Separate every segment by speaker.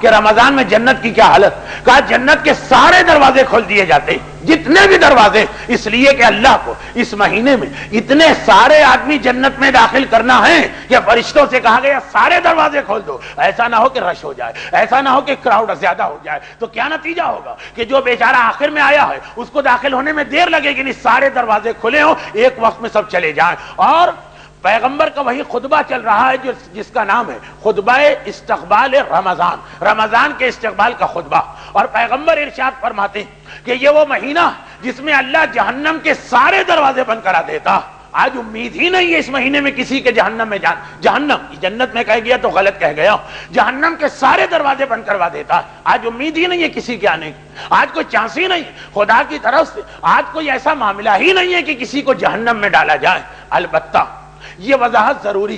Speaker 1: کہ رمضان میں جنت کی کیا حالت، کہا جنت کے سارے دروازے کھول دیے جاتے، جتنے بھی دروازے، اس لیے کہ اللہ کو اس مہینے میں اتنے سارے آدمی جنت میں داخل کرنا ہے کہ فرشتوں سے کہا گیا سارے دروازے کھول دو، ایسا نہ ہو کہ رش ہو جائے، ایسا نہ ہو کہ کراؤڈ زیادہ ہو جائے، تو کیا نتیجہ ہوگا کہ جو بیچارہ آخر میں آیا ہے اس کو داخل ہونے میں دیر لگے گی، نہیں سارے دروازے کھلے ہوں، ایک وقت میں سب چلے جائیں۔ اور پیغمبر کا وہی خطبہ چل رہا ہے جس کا نام ہے خطبہ استقبال رمضان، رمضان کے استقبال کا خطبہ، اور پیغمبر ارشاد فرماتے ہیں کہ یہ وہ مہینہ جس میں اللہ جہنم کے سارے دروازے بند کرا دیتا۔ آج امید ہی نہیں ہے اس مہینے میں کسی کے جہنم میں جہنم جنت میں کہہ گیا تو غلط کہہ گیا، جہنم کے سارے دروازے بند کروا دیتا ہے۔ آج امید ہی نہیں ہے کسی کے آنے کی، آج کوئی چانس ہی نہیں خدا کی طرف سے، آج کوئی ایسا معاملہ ہی نہیں ہے کہ کسی کو جہنم میں ڈالا جائے۔ البتہ یہ وضاحت ضروری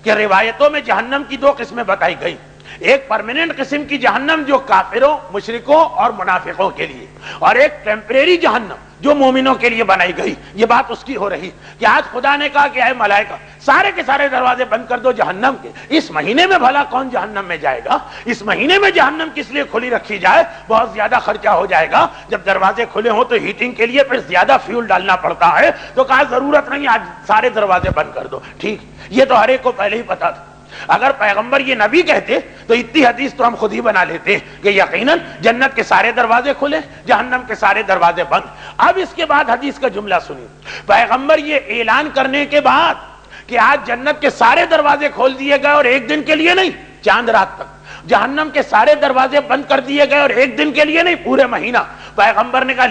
Speaker 1: کہ روایتوں میں جہنم کی دو قسمیں بتائی گئی، ایک پرماننٹ قسم کی جہنم جو کافروں، مشرکوں اور منافقوں کے لیے، اور ایک ٹیمپریری جہنم جو مومنوں کے لیے بنائی گئی۔ یہ بات اس کی ہو رہی کہ آج خدا نے کہا کہ اے ملائکہ سارے کے سارے دروازے بند کر دو جہنم کے، اس مہینے میں بھلا کون جہنم میں جائے گا، اس مہینے میں جہنم کس لیے کھلی رکھی جائے، بہت زیادہ خرچہ ہو جائے گا، جب دروازے کھلے ہوں تو ہیٹنگ کے لیے پھر زیادہ فیول ڈالنا پڑتا ہے، تو کہا ضرورت نہیں آج سارے دروازے بند کر دو۔ ٹھیک، یہ تو ہر ایک کو پہلے ہی پتا تھا، اگر پیغمبر یہ نبی کہتے تو اتنی حدیث تو ہم خود ہی بنا لیتے کہ یقیناً جنت کے سارے دروازے کھلے، جہنم کے سارے دروازے بند۔ اب اس کے بعد حدیث کا جملہ سنیے، پیغمبر یہ اعلان کرنے کے بعد کہ آج جنت کے سارے دروازے کھول دیے گئے اور ایک دن کے لیے نہیں، چاند رات تک، جہنم کے سارے دروازے بند کر دیے گئے اور ایک دن کے لیے نہیں، پورے مہینہ، پیغمبر نے کہا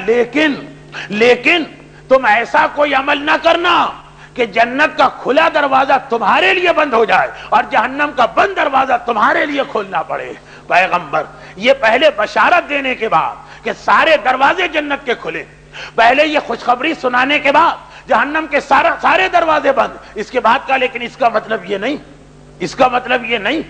Speaker 1: لیکن تم ایسا کوئی عمل نہ کرنا کہ جنت کا کھلا دروازہ تمہارے لیے بند ہو جائے اور جہنم کا بند دروازہ تمہارے لیے کھولنا پڑے۔ پیغمبر یہ پہلے بشارت دینے کے بعد کہ سارے دروازے جنت کے کھلے، پہلے یہ خوشخبری سنانے کے بعد جہنم کے سارے دروازے بند، اس کے بعد کا لیکن اس کا مطلب یہ نہیں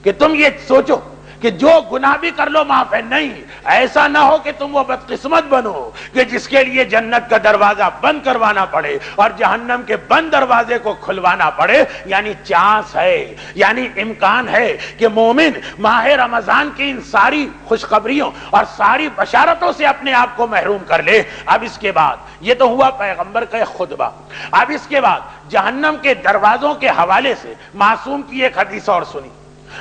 Speaker 1: کہ تم یہ سوچو کہ جو گناہ بھی کر لو معاف ہے، نہیں، ایسا نہ ہو کہ تم وہ بدقسمت بنو کہ جس کے لیے جنت کا دروازہ بند کروانا پڑے اور جہنم کے بند دروازے کو کھلوانا پڑے۔ یعنی چانس ہے، یعنی امکان ہے کہ مومن ماہ رمضان کی ان ساری خوشخبریوں اور ساری بشارتوں سے اپنے آپ کو محروم کر لے۔ اب اس کے بعد یہ تو ہوا پیغمبر کا ایک خطبہ، اب اس کے بعد جہنم کے دروازوں کے حوالے سے معصوم کی ایک حدیث اور سنی۔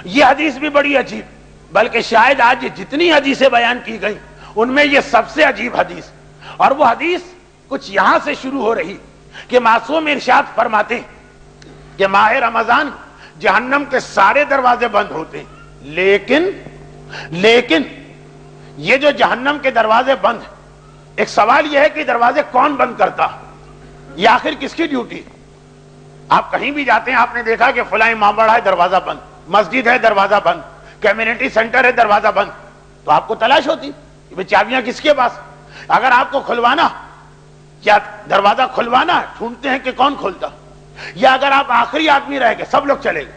Speaker 1: یہ حدیث بھی بڑی عجیب، بلکہ شاید آج جتنی حدیثیں بیان کی گئی ان میں یہ سب سے عجیب حدیث، اور وہ حدیث کچھ یہاں سے شروع ہو رہی کہ معصوم ارشاد فرماتے ہیں کہ ماہ رمضان جہنم کے سارے دروازے بند ہوتے ہیں، لیکن یہ جو جہنم کے دروازے بند ہیں، ایک سوال یہ ہے کہ دروازے کون بند کرتا، یہ آخر کس کی ڈیوٹی؟ آپ کہیں بھی جاتے ہیں آپ نے دیکھا کہ فلاں امام باڑہ ہے دروازہ بند، مسجد ہے دروازہ بند، کمیونٹی سینٹر ہے دروازہ بند، تو آپ کو تلاش ہوتی کہ چابیاں کس کے پاس، اگر آپ کو کھلوانا یا دروازہ کھلوانا ہے ڈھونڈتے ہیں کہ کون کھولتا، یا اگر آپ آخری آدمی رہ گئے سب لوگ چلے گئے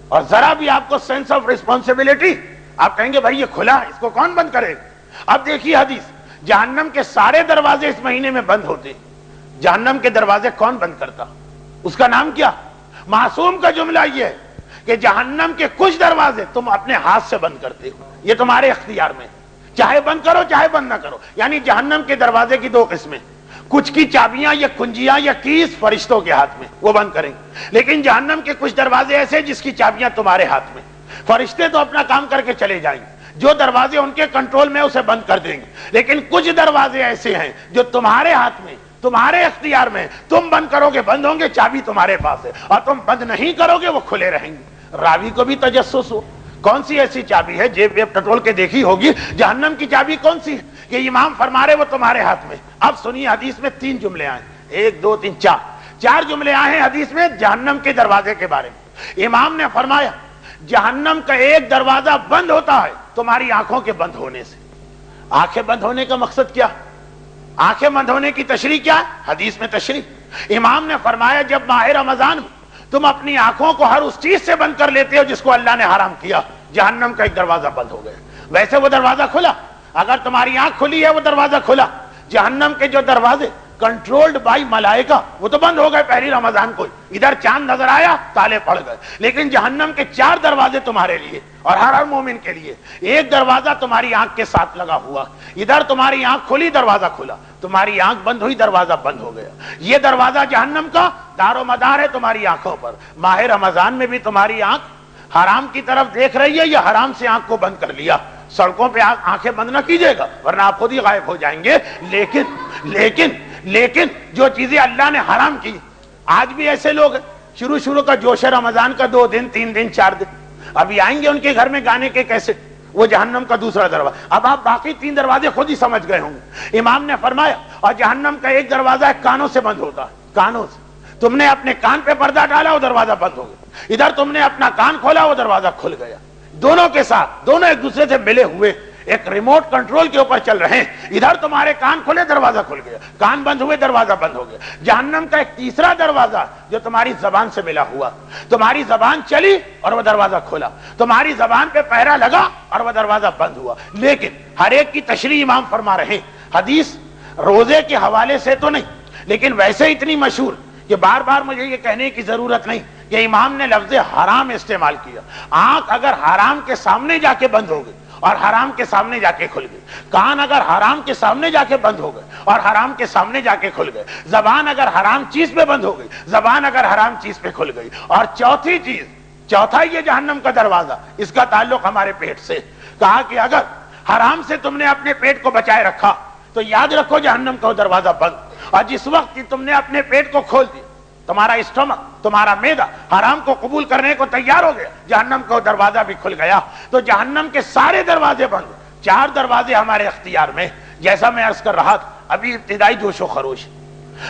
Speaker 1: اور ذرا بھی آپ کو سینس آف ریسپانسبلٹی، آپ کہیں گے بھائی یہ کھلا ہے اس کو کون بند کرے گا۔ اب دیکھیے حدیث، جہنم کے سارے دروازے اس مہینے میں بند ہوتے، جہنم کے دروازے کون بند کرتا، اس کا نام کیا؟ معصوم کا جملہ یہ ہے کہ جہنم کے کچھ دروازے تم اپنے ہاتھ سے بند کرتے ہو، یہ تمہارے اختیار میں، چاہے بند کرو چاہے بند نہ کرو۔ یعنی جہنم کے دروازے کی دو قسمیں، کچھ کی چابیاں یا کنجیاں یا کیس فرشتوں کے ہاتھ میں، وہ بند کریں گے، لیکن جہنم کے کچھ دروازے ایسے جس کی چابیاں تمہارے ہاتھ میں، فرشتے تو اپنا کام کر کے چلے جائیں گے، جو دروازے ان کے کنٹرول میں اسے بند کر دیں گے، لیکن کچھ دروازے ایسے ہیں جو تمہارے ہاتھ میں، تمہارے اختیار میں، تم بند کرو گے بند ہوں گے، چابی تمہارے پاس ہے، اور تم بند نہیں کرو گے وہ کھلے رہیں گے۔ راوی کو بھی تجسس ہو کون سی ایسی چابی ہے، جیب ویب ٹٹول کے دیکھی ہوگی، جہنم کی چابی کون سی ہے کہ امام فرما رہے وہ تمہارے ہاتھ میں۔ اب سنیے حدیث میں 3 جملے آئے، 1 2 3 4 جملے آئے ہیں حدیث میں جہنم کے دروازے کے بارے میں۔ امام نے فرمایا جہنم کا ایک دروازہ بند ہوتا ہے تمہاری آنکھوں کے بند ہونے سے۔ آنکھیں بند ہونے کا مقصد کیا، آنکھیں بند ہونے کی تشریح کیا ہے؟ حدیث میں تشریح امام نے فرمایا جب ماہ رمضان میں تم اپنی آنکھوں کو ہر اس چیز سے بند کر لیتے ہو جس کو اللہ نے حرام کیا، جہنم کا ایک دروازہ بند ہو گیا۔ ویسے وہ دروازہ کھلا، اگر تمہاری آنکھ کھلی ہے وہ دروازہ کھلا، جہنم کے جو دروازے کنٹرولڈ بائی ملائکہ، وہ تو بند ہو گئے پہلی رمضان کو، ادھر چاند نظر آیا تالے پڑ گئے. لیکن جہنم کے 4 دروازے تمہارے لیے اور ہر مومن کے لیے. ایک دروازہ تمہاری آنکھ کے ساتھ لگا ہوا، ادھر تمہاری آنکھ کھلی دروازہ کھلا، تمہاری آنکھ بند ہوئی دروازہ بند ہو گیا. یہ دروازہ جہنم کا دار و مدار ہے تمہاری آنکھوں پر. ماہ رمضان میں بھی تمہاری آنکھ حرام کی طرف دیکھ رہی ہے یا حرام سے آنکھ کو بند کر لیا. سڑکوں پہ آنکھیں بند نہ کیجیے گا ورنہ آپ خود ہی غائب ہو جائیں گے. لیکن جو چیزیں اللہ نے حرام کی، آج بھی ایسے لوگ شروع کا جوش رمضان کا 2 دن 3 دن 4 دن، ابھی آئیں گے ان کے گھر میں گانے کے کیسٹ، وہ جہنم کا دوسرا دروازہ. اب آپ باقی 3 دروازے خود ہی سمجھ گئے ہوں گے. امام نے فرمایا اور جہنم کا ایک دروازہ ہے کانوں سے بند ہوتا ہے، کانوں سے. تم نے اپنے کان پہ پردہ ڈالا وہ دروازہ بند ہو گیا، ادھر تم نے اپنا کان کھولا وہ دروازہ کھل گیا. دونوں کے ساتھ، دونوں ایک دوسرے سے ملے ہوئے ایک ریموٹ کنٹرول کے اوپر چل رہے ہیں. ادھر تمہارے کان کھلے دروازہ کھل گیا، کان بند ہوئے دروازہ بند ہو گیا. جہنم کا ایک تیسرا دروازہ جو تمہاری زبان سے ملا ہوا، تمہاری زبان چلی اور وہ دروازہ کھلا، تمہاری زبان پہ پہرا لگا اور وہ دروازہ بند ہوا. لیکن ہر ایک کی تشریح امام فرما رہے ہیں. حدیث روزے کے حوالے سے تو نہیں لیکن ویسے اتنی مشہور کہ بار بار مجھے یہ کہنے کی ضرورت نہیں کہ امام نے لفظ حرام استعمال کیا. آنکھ اگر حرام کے سامنے جا کے بند ہو گئی اور حرام کے سامنے جا کے کھل گئی، کان اگر حرام کے سامنے جا کے بند ہو گئے اور حرام کے سامنے جا کے کھل گئے، زبان اگر حرام چیز پہ بند ہو گئی، زبان اگر حرام چیز پہ کھل گئی، اور چوتھا یہ جہنم کا دروازہ، اس کا تعلق ہمارے پیٹ سے. کہا کہ اگر حرام سے تم نے اپنے پیٹ کو بچائے رکھا تو یاد رکھو جہنم کا دروازہ بند. اور جس وقت تم نے اپنے پیٹ کو کھول دیا، تمہارا اسٹمک، تمہارا معدہ حرام کو قبول کرنے کو تیار ہو گیا، جہنم کا دروازہ بھی کھل گیا. تو جہنم کے سارے دروازے بند. 4 دروازے ہمارے اختیار میں. جیسا میں عرض کر رہا تھا، ابھی ابتدائی جوش و خروش،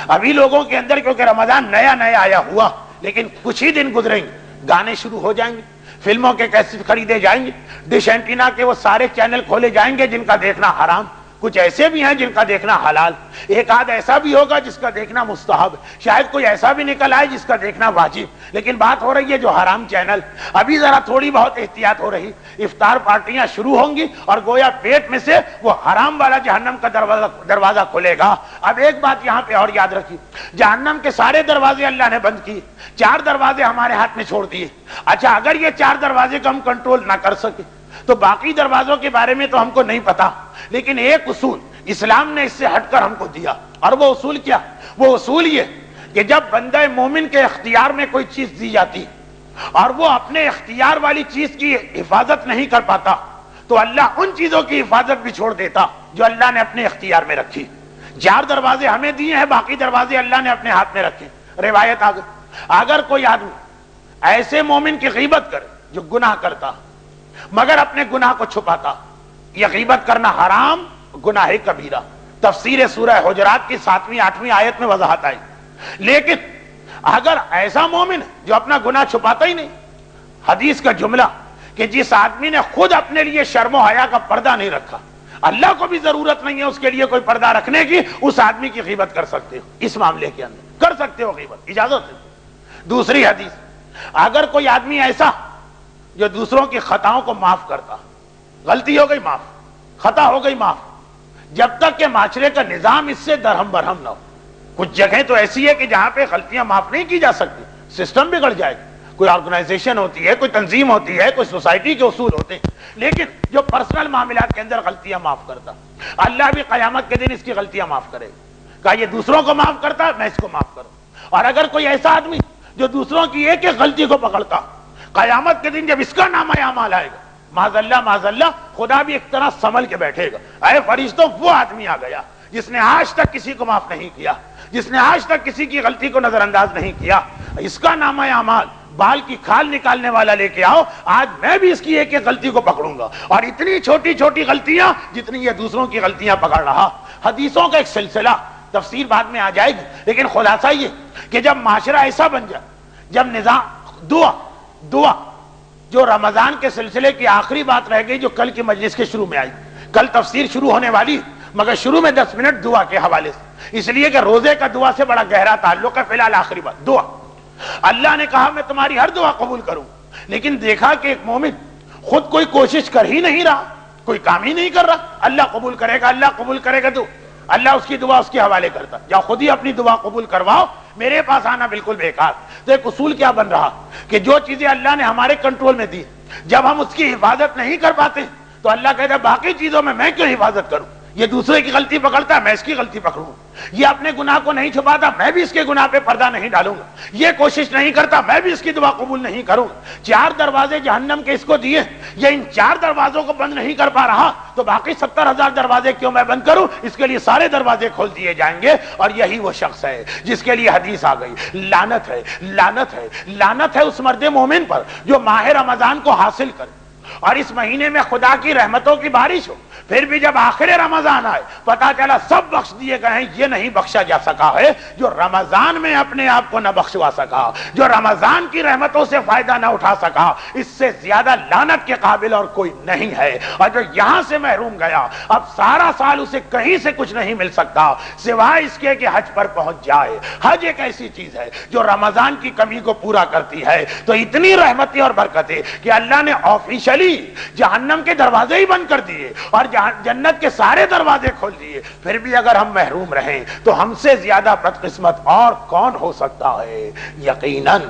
Speaker 1: ابھی لوگوں کے اندر کیونکہ رمضان نیا آیا ہوا، لیکن کچھ ہی دن گزریں گے گانے شروع ہو جائیں گے، فلموں کے کیسٹ خریدے جائیں گے، ڈش اینٹینا کے وہ سارے چینل کھولے جائیں گے جن کا دیکھنا حرام، کچھ ایسے بھی ہیں جن کا دیکھنا حلال، ایک آدھ ایسا بھی ہوگا جس کا دیکھنا مستحب، شاید کوئی ایسا بھی نکل آئے جس کا دیکھنا واجب. لیکن بات ہو رہی ہے جو حرام چینل. ابھی ذرا تھوڑی بہت احتیاط ہو رہی، افطار پارٹیاں شروع ہوں گی اور گویا پیٹ میں سے وہ حرام والا جہنم کا دروازہ کھلے گا. اب ایک بات یہاں پہ اور یاد رکھیے، جہنم کے سارے دروازے اللہ نے بند کیے، 4 دروازے ہمارے ہاتھ میں چھوڑ دیے. اچھا، اگر یہ 4 دروازے کو ہم کنٹرول نہ کر سکے تو باقی دروازوں کے بارے میں تو ہم کو نہیں پتا، لیکن ایک اصول اسلام نے اس سے ہٹ کر ہم کو دیا. اور وہ اصول کیا؟ وہ اصول یہ کہ جب بندہ مومن کے اختیار میں کوئی چیز دی جاتی اور وہ اپنے اختیار والی چیز کی حفاظت نہیں کر پاتا تو اللہ ان چیزوں کی حفاظت بھی چھوڑ دیتا جو اللہ نے اپنے اختیار میں رکھی. 4 دروازے ہمیں دیے ہیں، باقی دروازے اللہ نے اپنے ہاتھ میں رکھے. روایت آ گئی، اگر کوئی آدمی ایسے مومن کی غیبت کرے جو گناہ کرتا مگر اپنے گناہ کو چھپاتا، یہ غیبت کرنا حرام، گناہ کبیرہ. تفسیر سورہ حجرات کی 7ویں 8ویں آیت میں وضاحت آئی. لیکن اگر ایسا مومن جو اپنا گناہ چھپاتا ہی نہیں، حدیث کا جملہ کہ جس آدمی نے خود اپنے لیے شرم و حیا کا پردہ نہیں رکھا، اللہ کو بھی ضرورت نہیں ہے اس کے لیے کوئی پردہ رکھنے کی، اس آدمی کی غیبت کر سکتے ہو. اس معاملے کے اندر کر سکتے ہو غیبت، اجازت ہے. دوسری حدیث، اگر کوئی آدمی ایسا جو دوسروں کی خطاؤں کو معاف کرتا، غلطی ہو گئی معاف، خطا ہو گئی معاف، جب تک کہ معاشرے کا نظام اس سے درہم برہم نہ ہو. کچھ جگہیں تو ایسی ہے کہ جہاں پہ غلطیاں معاف نہیں کی جا سکتی، سسٹم بگڑ جائے گا. کوئی آرگنائزیشن ہوتی ہے، کوئی تنظیم ہوتی ہے، کوئی سوسائٹی کے اصول ہوتے ہیں، لیکن جو پرسنل معاملات کے اندر غلطیاں معاف کرتا، اللہ بھی قیامت کے دن اس کی غلطیاں معاف کرے گا. کہا یہ دوسروں کو معاف کرتا، میں اس کو معاف کروں. اور اگر کوئی ایسا آدمی جو دوسروں کی ایک ایک غلطی کو پکڑتا، قیامت کے دن جب اس کا نامہ اعمال آئے گا، معاذ اللہ خدا بھی ایک طرح سنبھل کے بیٹھے گا. اے فرشتوں، وہ آدمی آ گیا جس نے آج تک کسی کو معاف نہیں کیا، جس نے آج تک کسی کی غلطی کو نظر انداز نہیں کیا. اس کا نامہ اعمال بال کی کھال نکالنے والا لے کے آؤ، آج میں بھی اس کی ایک ایک غلطی کو پکڑوں گا. اور اتنی چھوٹی چھوٹی غلطیاں جتنی یہ دوسروں کی غلطیاں پکڑ رہا. حدیثوں کا ایک سلسلہ، تفسیر بعد میں آ جائے گی، لیکن خلاصہ یہ کہ جب معاشرہ ایسا بن جائے، جب نظام دعا جو رمضان کے سلسلے کی آخری بات رہ گئی جو کل کی مجلس کے شروع میں آئی. کل تفسیر شروع ہونے والی، مگر شروع میں 10 منٹ دعا کے حوالے سے، اس لیے کہ روزے کا دعا سے بڑا گہرا تعلق ہے. فی الحال آخری بات دعا. اللہ نے کہا میں تمہاری ہر دعا قبول کروں، لیکن دیکھا کہ ایک مومن خود کوئی کوشش کر ہی نہیں رہا، کوئی کام ہی نہیں کر رہا. اللہ قبول کرے گا، اللہ قبول کرے گا. تو اللہ اس کی دعا اس کے حوالے کرتا، یا خود ہی اپنی دعا قبول کرواؤ، میرے پاس آنا بالکل بیکار۔ تو ایک اصول کیا بن رہا کہ جو چیزیں اللہ نے ہمارے کنٹرول میں دی، جب ہم اس کی حفاظت نہیں کر پاتے تو اللہ کہتا ہے باقی چیزوں میں کیوں حفاظت کروں؟ یہ دوسرے کی غلطی پکڑتا ہے، میں اس کی غلطی پکڑوں، یہ اپنے گناہ کو نہیں چھپاتا، میں بھی اس کے گناہ پہ پردہ نہیں ڈالوں گا، یہ کوشش نہیں کرتا، میں بھی اس کی دعا قبول نہیں کروں گا۔ 4 دروازے جہنم کے اس کو دیے، یہ ان 4 دروازوں کو بند نہیں کر پا رہا تو باقی 70,000 دروازے کیوں میں بند کروں؟ اس کے لیے سارے دروازے کھول دیے جائیں گے۔ اور یہی وہ شخص ہے جس کے لیے حدیث آ گئی، لعنت ہے، لعنت ہے، لعنت ہے اس مرد مومن پر جو ماہ رمضان کو حاصل کرے اور اس مہینے میں خدا کی رحمتوں کی بارش ہو، پھر بھی جب آخر رمضان آئے پتا چلا سب بخش دیے گئے ہیں، یہ نہیں بخشا جا سکا ہے جو رمضان میں اپنے آپ کو نہ بخشوا سکا، جو رمضان کی رحمتوں سے فائدہ نہ اٹھا سکا، اس سے زیادہ لعنت کے قابل اور کوئی نہیں ہے۔ اور جو یہاں سے محروم گیا، اب سارا سال اسے کہیں سے کچھ نہیں مل سکتا سوائے اس کے کہ حج پر پہنچ جائے۔ حج ایک ایسی چیز ہے جو رمضان کی کمی کو پورا کرتی ہے۔ تو اتنی رحمتیں اور برکتیں کہ اللہ نے آفیشلی جہنم کے دروازے ہی بند کر دیے اور جنت کے سارے دروازے کھول دیے، پھر بھی اگر ہم محروم رہیں تو ہم سے زیادہ بدقسمت اور کون ہو سکتا ہے؟ یقیناً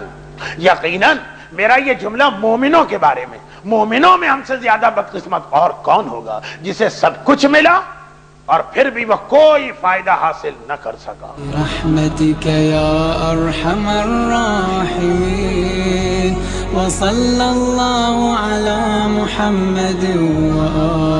Speaker 1: یقیناً میرا یہ جملہ مومنوں کے بارے میں، مومنوں میں ہم سے زیادہ بدقسمت اور کون ہوگا جسے سب کچھ ملا اور پھر بھی وہ کوئی فائدہ حاصل نہ کر سکا۔
Speaker 2: رحمتک یا ارحم الراحمین وصلی اللہ علی محمد وآلہ